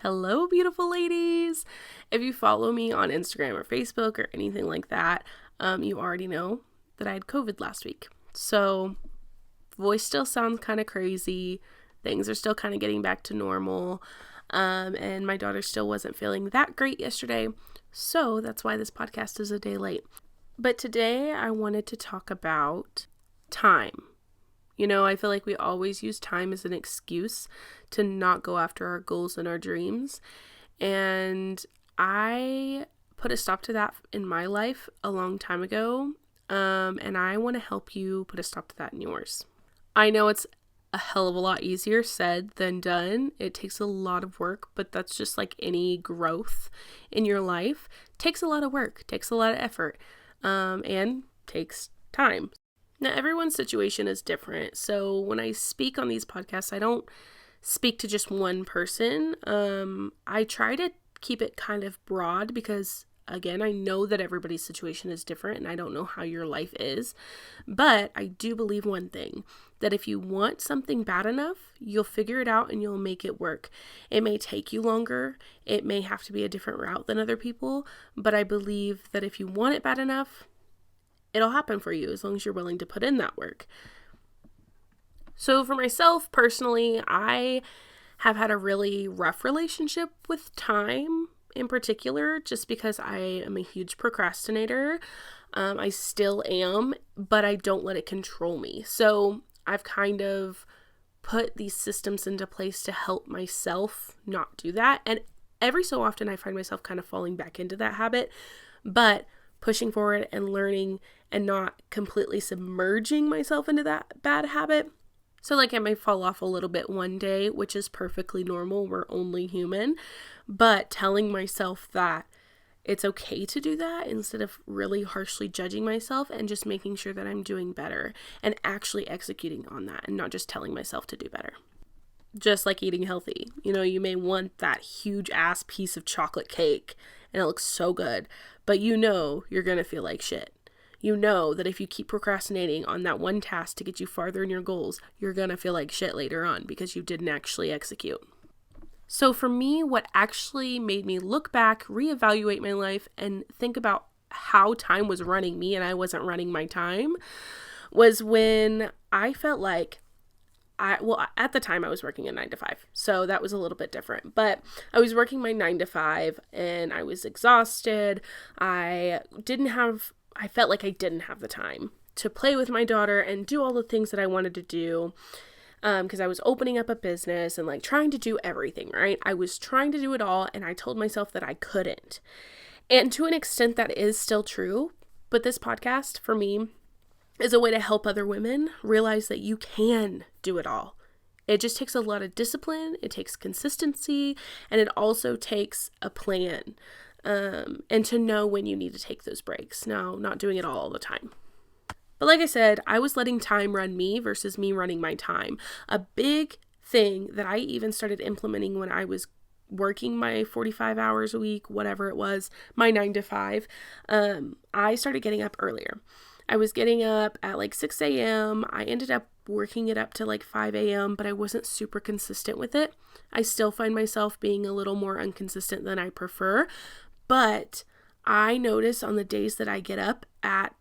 Hello, beautiful ladies. If you follow me on Instagram or Facebook or anything like that, you already know that I had COVID last week. So voice still sounds kind of crazy. Things are still kind of getting back to normal. And my daughter still wasn't feeling that great yesterday. So that's why this podcast is a day late. But today I wanted to talk about time. I feel like we always use time as an excuse to not go after our goals and our dreams. And I put a stop to that in my life a long time ago. And I want to help you put a stop to that in yours. I know it's a hell of a lot easier said than done. It takes a lot of work, but that's just like any growth in your life. It takes a lot of work, takes a lot of effort, and takes time. Now, everyone's situation is different. So when I speak on these podcasts, I don't speak to just one person. I try to keep it kind of broad because, again, I know that everybody's situation is different and I don't know how your life is. But I do believe one thing, that if you want something bad enough, you'll figure it out and you'll make it work. It may take you longer. It may have to be a different route than other people. But I believe that if you want it bad enough, it'll happen for you as long as you're willing to put in that work. So for myself personally, I have had a really rough relationship with time in particular, just because I am a huge procrastinator. I still am, but I don't let it control me. So I've kind of put these systems into place to help myself not do that. And every so often I find myself kind of falling back into that habit, but pushing forward and learning and not completely submerging myself into that bad habit. So like I may fall off a little bit one day, which is perfectly normal. We're only human. But telling myself that it's okay to do that instead of really harshly judging myself and just making sure that I'm doing better and actually executing on that and not just telling myself to do better. Just like eating healthy. You may want that huge ass piece of chocolate cake and it looks so good, but you're going to feel like shit. You know that if you keep procrastinating on that one task to get you farther in your goals, you're going to feel like shit later on because you didn't actually execute. So for me, what actually made me look back, reevaluate my life, and think about how time was running me and I wasn't running my time was when I felt like at the time I was working a 9 to 5, so that was a little bit different, but I was working my 9 to 5 and I was exhausted. I felt like I didn't have the time to play with my daughter and do all the things that I wanted to do, because I was opening up a business and like trying to do everything, right? I was trying to do it all and I told myself that I couldn't. And to an extent that is still true, but this podcast for me is a way to help other women realize that you can do it all. It just takes a lot of discipline, it takes consistency, and it also takes a plan, and to know when you need to take those breaks. Now, not doing it all the time. But like I said, I was letting time run me versus me running my time. A big thing that I even started implementing when I was working my 45 hours a week, whatever it was, my 9 to 5, I started getting up earlier. I was getting up at like 6 a.m. I ended up working it up to like 5 a.m., but I wasn't super consistent with it. I still find myself being a little more inconsistent than I prefer, but I notice on the days that I get up at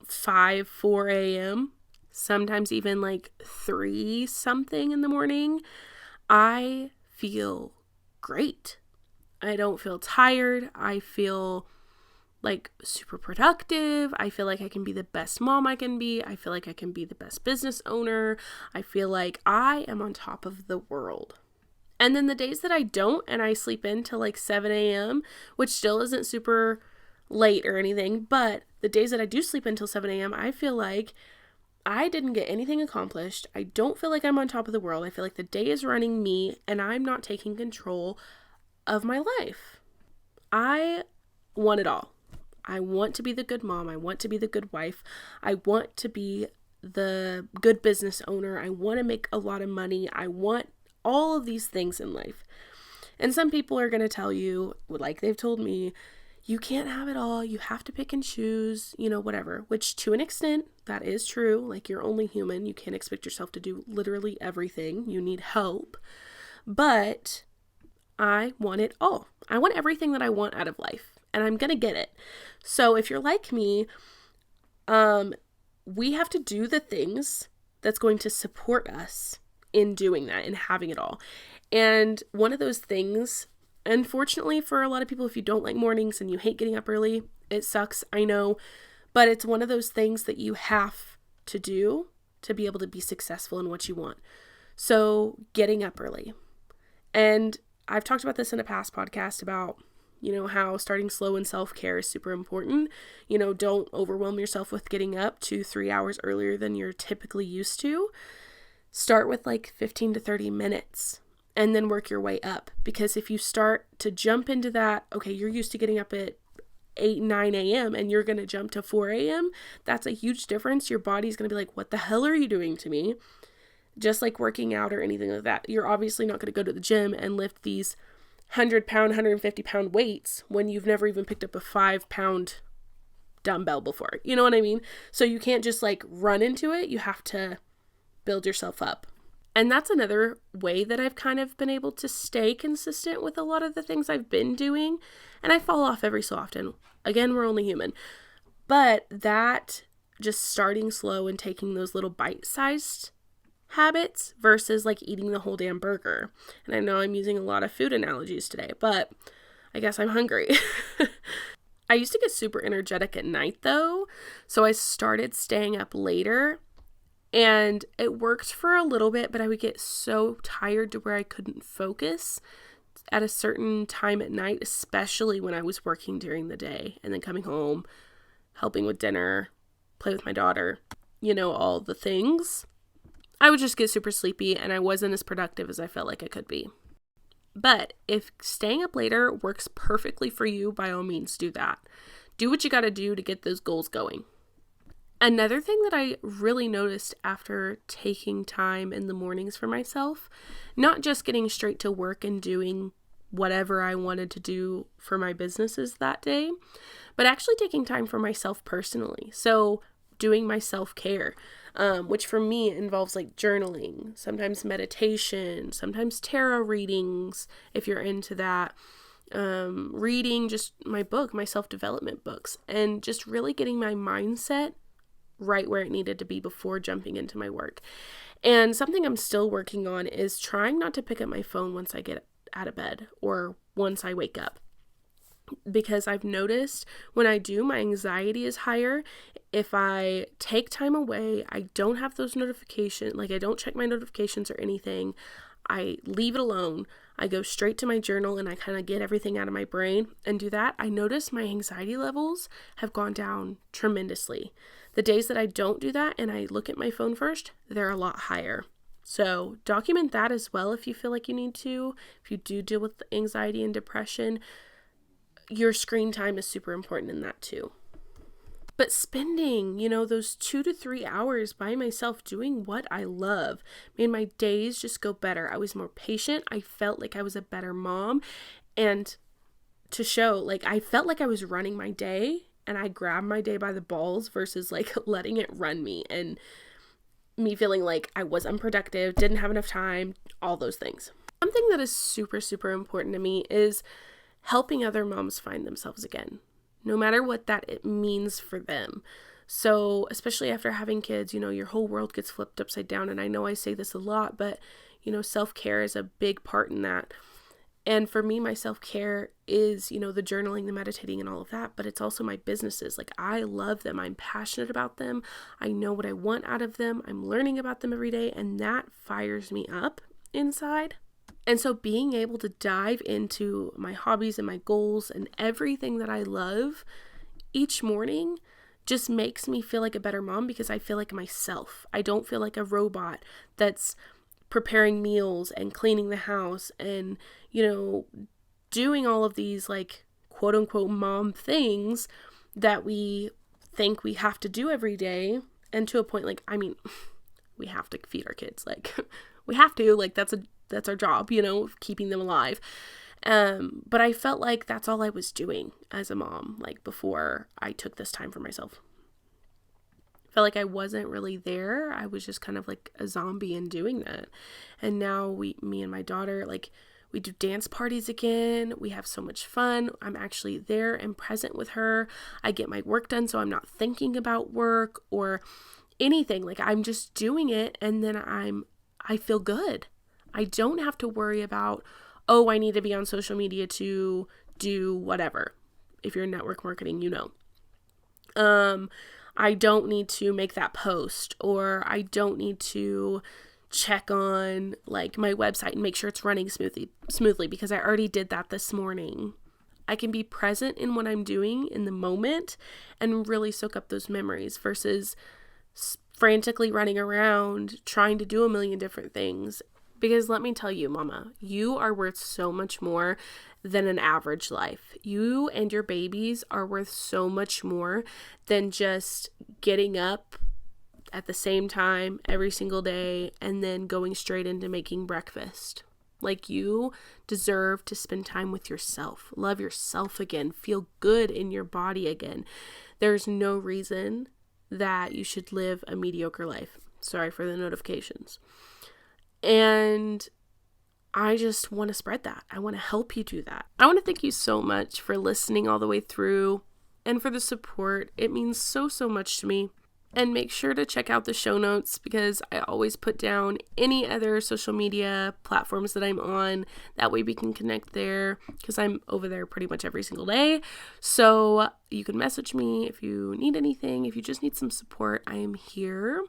4 a.m., sometimes even like 3 something in the morning, I feel great. I don't feel tired. I feel like super productive. I feel like I can be the best mom I can be. I feel like I can be the best business owner. I feel like I am on top of the world. And then the days that I don't and I sleep in till like 7 a.m., which still isn't super late or anything, but the days that I do sleep until 7 a.m., I feel like I didn't get anything accomplished. I don't feel like I'm on top of the world. I feel like the day is running me and I'm not taking control of my life. I want it all. I want to be the good mom. I want to be the good wife. I want to be the good business owner. I want to make a lot of money. I want all of these things in life. And some people are going to tell you, like they've told me, you can't have it all. You have to pick and choose, whatever, which to an extent, that is true. Like, you're only human. You can't expect yourself to do literally everything. You need help. But I want it all. I want everything that I want out of life, and I'm going to get it. So if you're like me, we have to do the things that's going to support us in doing that and having it all. And one of those things, unfortunately for a lot of people, if you don't like mornings and you hate getting up early, it sucks, I know, but it's one of those things that you have to do to be able to be successful in what you want. So getting up early. And I've talked about this in a past podcast about, how starting slow in self-care is super important. Don't overwhelm yourself with getting up 2-3 hours earlier than you're typically used to. Start with like 15 to 30 minutes and then work your way up. Because if you start to jump into that, okay, you're used to getting up at 8, 9 a.m. and you're going to jump to 4 a.m., that's a huge difference. Your body's going to be like, what the hell are you doing to me? Just like working out or anything like that. You're obviously not going to go to the gym and lift these 100-pound, 150-pound weights when you've never even picked up a 5-pound dumbbell before. You know what I mean? So you can't just like run into it. You have to build yourself up. And that's another way that I've kind of been able to stay consistent with a lot of the things I've been doing. And I fall off every so often. Again, we're only human. But that just starting slow and taking those little bite-sized habits versus like eating the whole damn burger. And I know I'm using a lot of food analogies today, but I guess I'm hungry. I used to get super energetic at night though. So I started staying up later. And it worked for a little bit, but I would get so tired to where I couldn't focus at a certain time at night, especially when I was working during the day and then coming home, helping with dinner, play with my daughter, all the things. I would just get super sleepy and I wasn't as productive as I felt like I could be. But if staying up later works perfectly for you, by all means, do that. Do what you got to do to get those goals going. Another thing that I really noticed after taking time in the mornings for myself, not just getting straight to work and doing whatever I wanted to do for my businesses that day, but actually taking time for myself personally. So doing my self-care, which for me involves like journaling, sometimes meditation, sometimes tarot readings, if you're into that, reading just my book, my self-development books, and just really getting my mindset right where it needed to be before jumping into my work. And something I'm still working on is trying not to pick up my phone once I get out of bed or once I wake up. Because I've noticed when I do, my anxiety is higher. If I take time away, I don't have those notifications, like I don't check my notifications or anything. I leave it alone. I go straight to my journal and I kind of get everything out of my brain and do that. I notice my anxiety levels have gone down tremendously. The days that I don't do that and I look at my phone first, they're a lot higher. So document that as well if you feel like you need to. If you do deal with anxiety and depression, your screen time is super important in that too. But spending, those 2 to 3 hours by myself doing what I love made my days just go better. I was more patient. I felt like I was a better mom. And to show, like, I felt like I was running my day and I grabbed my day by the balls versus like letting it run me and me feeling like I was unproductive, didn't have enough time, all those things. Something that is super, super important to me is helping other moms find themselves again, no matter what that it means for them. So especially after having kids, your whole world gets flipped upside down. And I know I say this a lot, but self-care is a big part in that. And for me, my self-care is, the journaling, the meditating and all of that, but it's also my businesses. Like I love them. I'm passionate about them. I know what I want out of them. I'm learning about them every day, and that fires me up inside. And so being able to dive into my hobbies and my goals and everything that I love each morning just makes me feel like a better mom because I feel like myself. I don't feel like a robot that's preparing meals and cleaning the house and, doing all of these like quote unquote mom things that we think we have to do every day. And to a point, like, we have to feed our kids. Like we have to, like, that's our job, keeping them alive. But I felt like that's all I was doing as a mom, like before I took this time for myself. Felt like I wasn't really there. I was just kind of like a zombie in doing that. And now me and my daughter, like We do dance parties again. We have so much fun. I'm actually there and present with her. I get my work done, so I'm not thinking about work or anything. Like, I'm just doing it, and then I feel good. I don't have to worry about, oh, I need to be on social media to do whatever. If you're in network marketing, you know. I don't need to make that post, or I don't need to check on like my website and make sure it's running smoothly because I already did that this morning. I can be present in what I'm doing in the moment and really soak up those memories versus frantically running around trying to do a million different things. Because let me tell you, mama, you are worth so much more than an average life. You and your babies are worth so much more than just getting up at the same time every single day and then going straight into making breakfast. Like, you deserve to spend time with yourself, love yourself again, feel good in your body again. There's no reason that you should live a mediocre life. Sorry for the notifications. And I just want to spread that. I want to help you do that. I want to thank you so much for listening all the way through and for the support. It means so, so much to me. And make sure to check out the show notes because I always put down any other social media platforms that I'm on. That way we can connect there because I'm over there pretty much every single day. So you can message me if you need anything. If you just need some support, I am here.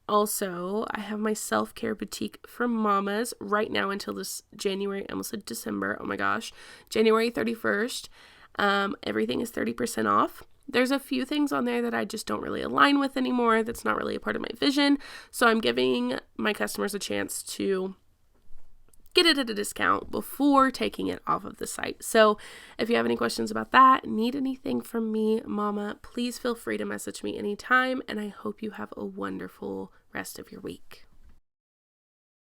Also, I have my self-care boutique for mamas right now until this January, I almost said December, oh my gosh, January 31st. Everything is 30% off. There's a few things on there that I just don't really align with anymore. That's not really a part of my vision. So I'm giving my customers a chance to get it at a discount before taking it off of the site. So if you have any questions about that, need anything from me, mama, please feel free to message me anytime. And I hope you have a wonderful rest of your week.